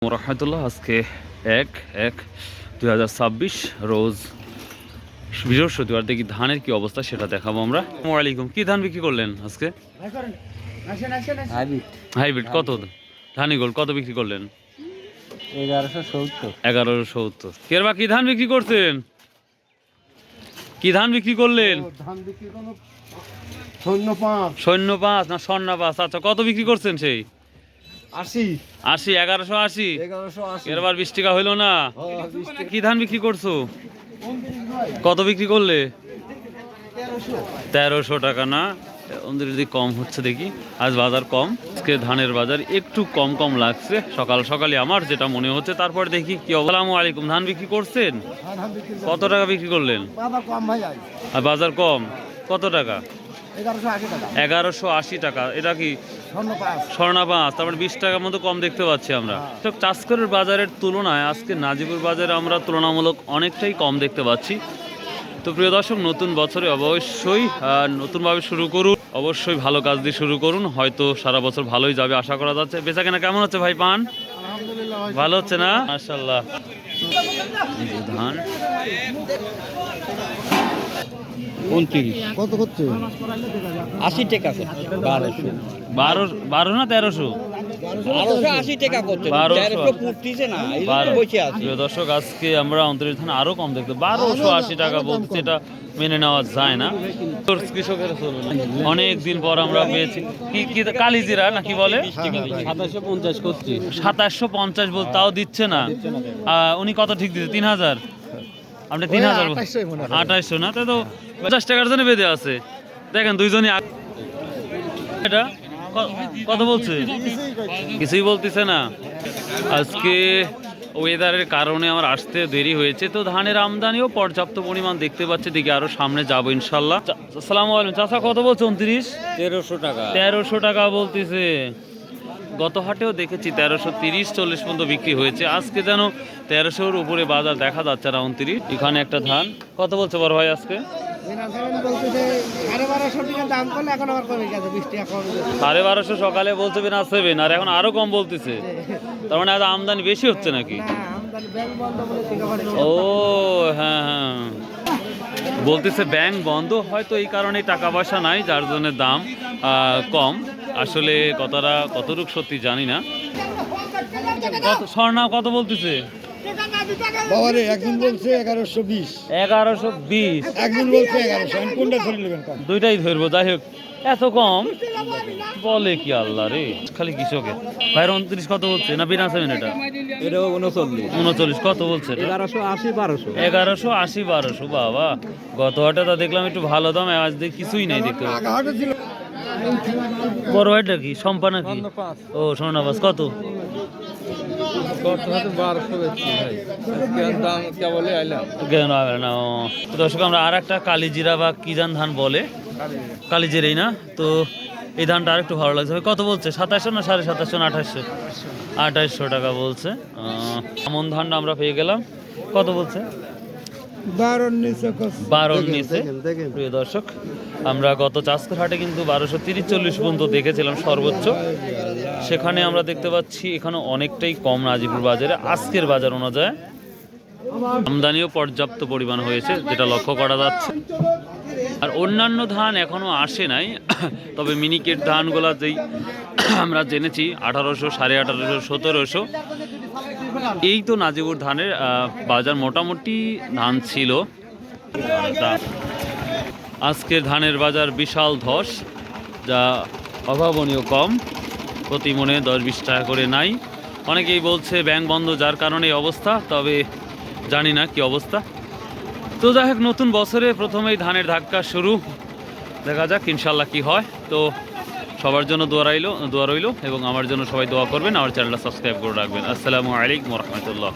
রহমতুল্লাহ। আজকে 1/1/2026 রোজ বৃহস্পতিবার। দেখি ধানের কি অবস্থা সেটা দেখাবো আমরা। আসসালামু আলাইকুম। কি ধান বিক্রি করলেন আজকে? হাইব্রিড কত? ধানি গোল্ড কত বিক্রি করলেন? 1170। কেরবা কি ধান বিক্রি করছেন? কি ধান বিক্রি করলেন? সৈন্য 5 না স্বর্ণা 5? আচ্ছা, কত বিক্রি করছেন? সেই 80 1180। এবার 20 টাকা হইলো না? কি ধান বিক্রি করছো? কত বিক্রি করলে? 1300 টাকা না? যদি কম হচ্ছে দেখি, আজ বাজার কম। আজকে ধানের বাজার একটু কম কম লাগছে সকাল সকালে আমার যেটা মনে হচ্ছে। তারপর দেখি কি। আসসালামু আলাইকুম। ধান বিক্রি করছেন? কত টাকা বিক্রি করলেন? আর বাজার কম কত টাকা? 1180 টাকা। এটা কি স্বর্ণা 5? তারপরে 20 টাকার মতো কম দেখতে পাচ্ছি আমরা। চাষকরের বাজারের তুলনায় আজকে নাজিপুর বাজারে আমরা তুলনামূলক অনেকটাই কম দেখতে পাচ্ছি। তো প্রিয় দর্শক, নতুন বছরে অবশ্যই নতুনভাবে শুরু করুন, অবশ্যই ভালো কাজ দিয়ে শুরু করুন। হয়তো সারা বছর ভালোই যাবে আশা করা যাচ্ছে। বেচা কেনা কেমন হচ্ছে ভাই? পান ভালো হচ্ছে না? মাশাআল্লাহ। ধান 29 কত করছে? 80 টাকা। 12 না 1300? 1280 টাকা করছে। 1300 পুটতিছে না, এই জন্য বসে আছে। প্রিয় দর্শক, আজকে আমরা 29 ধান আরো কম দেখতে। 1280 টাকা বলতে এটা মেনে নেওয়া যায় না। কৃষকের অনেক দিন পর আমরা পেয়েছি। কি কালিজিরা না কি বলে? 2750 করছি। 2750 বল, তাও দিচ্ছে না। উনি কত ঠিক দিচ্ছে? 3000। আপনি 3000 2800 না? তাই তো 50 টাকার জন্য বেঁধে আছে। দেখেন দুইজনই। এটা কত বলছে? কিছুই বলতেছে না। আজকে ওয়েদারের কারণে আমার আসতে দেরি হয়েছে। তো ধানের আমদানিও পর্যাপ্ত পরিমাণ দেখতে পাচ্ছি। দেখি আরো সামনে যাবো ইনশাল্লাহ। আসসালামু আলাইকুম। চাচা কত বলছে? 29? 1300 টাকা। 1300 টাকা বলতেছে। গত হাটেও দেখেছি 1330-40 পর্যন্ত বিক্রি হয়েছে। আজকে যেন 1300-র উপরে বাজার দেখা যাচ্ছে না। 29। এখানে একটা ধান কত বলছে বড় ভাই আজকে? 1250 সকালে বলছে বিনা 7, আর এখন আরো কম বলতেছে। তার মানে আমদানি বেশি হচ্ছে নাকি? ও হ্যাঁ হ্যাঁ, বলতেছে ব্যাংক বন্ধ, হয়তো এই কারণে টাকা পয়সা নাই, যার জন্য দাম কম। আসলে কথাটা কতটুক সত্যি জানি না। স্বর্ণা কত বলতেছে? বাবারে, একজন বলছে 1120। 1120। একজন বলছে 1100। আমি কোনটা ধরে নেবেন? দুইটাই ধরবো। যাই হোক, এত কম বলে কি আল্লাহ রে, খালি কৃষকের। ভাইয়ের 29 কত বলছে? না বিনা সেভেন? এটা 39 কত বলছে? 1180-1200। বাবা, গত হাটে তো দেখলাম একটু ভালো দাম, আজ দেখি কিছুই নাই দেখতে। বড় ভাইটা কি সম্পা নাকি? ও সোনাবাস কত? দর্শক, আমরা আর একটা কালিজিরা বা কি ধান বলে, কালিজিরাই না? তো এই ধানটা আর একটু ভালো লাগছে। কত বলছে? 2700 না 2750 না 2800? 2800 টাকা বলছে। এমন ধানটা আমরা পেয়ে গেলাম। কত বলছে? 12 নিচে। প্রিয় দর্শক, আমরা গত চাষকর হাটে কিন্তু 1230-40 পর্যন্ত দেখেছিলাম সর্বোচ্চ। সেখানে আমরা দেখতে পাচ্ছি এখানে অনেকটাই কম নাজিপুর বাজারে। আজকের বাজার অনুযায়ী আমদানিও পর্যাপ্ত পরিমাণ হয়েছে, যেটা লক্ষ্য করা যাচ্ছে। আর অন্যান্য ধান এখনো আসে নাই। তবে মিনিকেট ধানগুলা যেই আমরা জেনেছি 1800, 1850, 1700, এই তো নাজিপুর ধানের বাজার মোটামুটি ধান ছিল। আজকের ধানের বাজার বিশাল ধস, যা অভাবনীয় কম। প্রতি মনে 10-20 টাকা করে নাই। অনেকেই বলছে ব্যাংক বন্ধ, যার কারণে এই অবস্থা। তবে জানি না কি অবস্থা। তো যাই হোক, নতুন বছরে প্রথমেই ধানের ধাক্কা শুরু। দেখা যাক ইনশাল্লাহ কি হয়। তো সবার জন্য দোয়া রইল এবং আমার জন্য সবাই দোয়া করবেন। আমার চ্যানেলটা সাবস্ক্রাইব করে রাখবেন। আসসালামু আলাইকুম রহমতুল্লাহ।